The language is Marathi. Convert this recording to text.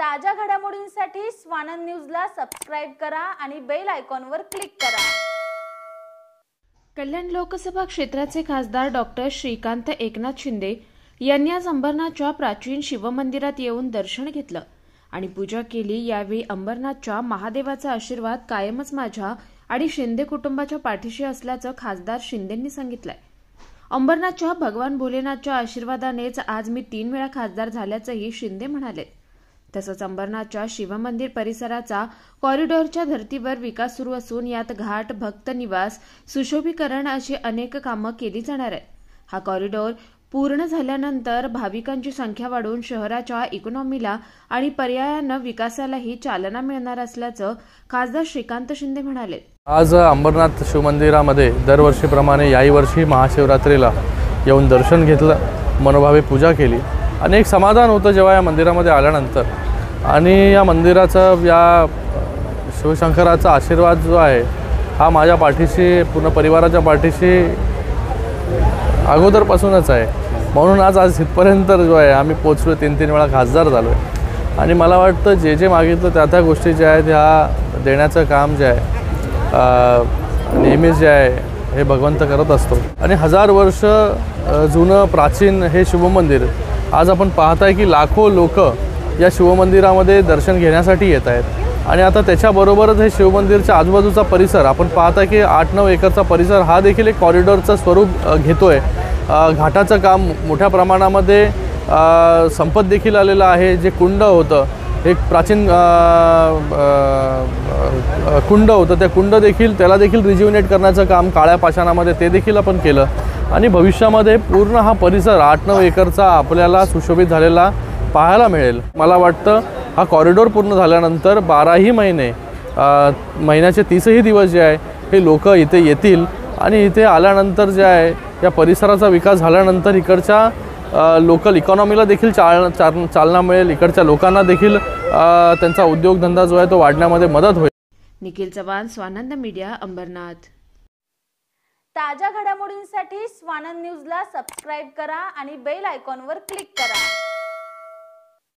ताज्या घडामोडींसाठी स्वानंद न्यूजला सबस्क्राइब करा आणि बेल आयकॉनवर क्लिक करा। कल्याण लोकसभा क्षेत्राचे खासदार डॉक्टर श्रीकांत एकनाथ शिंदे यांनी आज अंबरनाथच्या प्राचीन शिवमंदिरात येऊन दर्शन घेतलं आणि पूजा केली। यावेळी अंबरनाथच्या महादेवाचा आशीर्वाद कायमच माझ्या आणि शिंदे कुटुंबाच्या पाठीशी असल्याचं खासदार शिंदेंनी सांगितलंय। अंबरनाथच्या भगवान भोलेनाथच्या आशीर्वादानेच आज मी 3 वेळा खासदार झाल्याचंही शिंदे म्हणाले। तसंच अंबरनाथच्या शिवमंदिर परिसराचा कॉरिडॉरच्या धर्तीवर विकास सुरू असून यात घाट, भक्त निवास, सुशोभीकरण अशी अनेक कामं केली जाणार आहेत। हा कॉरिडॉर पूर्ण झाल्यानंतर भाविकांची संख्या वाढून शहराच्या इकॉनॉमीला आणि पर्यायानं विकासालाही चालना मिळणार असल्याचं खासदार श्रीकांत शिंदे म्हणाले। आज अंबरनाथ शिवमंदिरामध्ये दरवर्षीप्रमाणे याही वर्षी महाशिवरात्रीला येऊन दर्शन घेतलं, मनोभावे पूजा केली आणि एक समाधान होतं जेव्हा या मंदिरामध्ये आल्यानंतर। आणि या मंदिराचा या शिवशंकराचा आशीर्वाद जो आहे हा माझ्या पाठीशी, पूर्ण परिवाराच्या पाठीशी अगोदरपासूनच आहे। म्हणून आज इथपर्यंत जो आहे आम्ही पोहोचलो, 3 वेळा खासदार झालो आहे आणि मला वाटतं जे मागितलं त्या गोष्टी ज्या आहेत ह्या देण्याचं काम जे आहे नेहमीच जे आहे हे भगवंत करत असतो। आणि 1000 वर्ष जुनं प्राचीन हे शिवमंदिर आज आपण पाहताय की लाखो लोक या शिवमंदिरामध्ये दर्शन घेण्यासाठी येत आहेत आणि आता त्याच्याबरोबरच हे शिवमंदिरच्या आजूबाजूचा परिसर आपण पाहता की 8-9 एकरचा परिसर हा देखील एक कॉरिडॉरचं स्वरूप घेतोय। घाटाचं काम मोठ्या प्रमाणामध्ये संपत देखील आलेलं आहे। जे कुंड होतं, एक प्राचीन कुंड होतं, त्या कुंड देखील त्याला देखील रिज्युनेट करण्याचं काम काळ्या पाषाणामध्ये ते देखील आपण केलं आणि भविष्यामध्ये पूर्ण हा परिसर 8-9 एकरचा आपल्याला सुशोभित झालेला पाहायला मिळेल। मला वाटतं हा कॉरिडॉर पूर्ण झाल्यानंतर 12ही महिन्याचे 30ही दिवस जे आहे हे लोक इथे येतील आणि इथे आल्यानंतर जे आहे या परिसराचा विकास झाल्यानंतर इकडच्या लोकल इकॉनॉमीला देखील चालना मिळेल। इकडच्या लोकांना देखील त्यांचा उद्योगधंदा जो आहे तो वाढण्यामध्ये मदत होईल। निखिल चव्हाण, स्वानंद मीडिया, अंबरनाथ। ताज्या घडामोडींसाठी स्वानंद न्यूजला सबस्क्राइब करा आणि बेल आयकॉनवर क्लिक करा।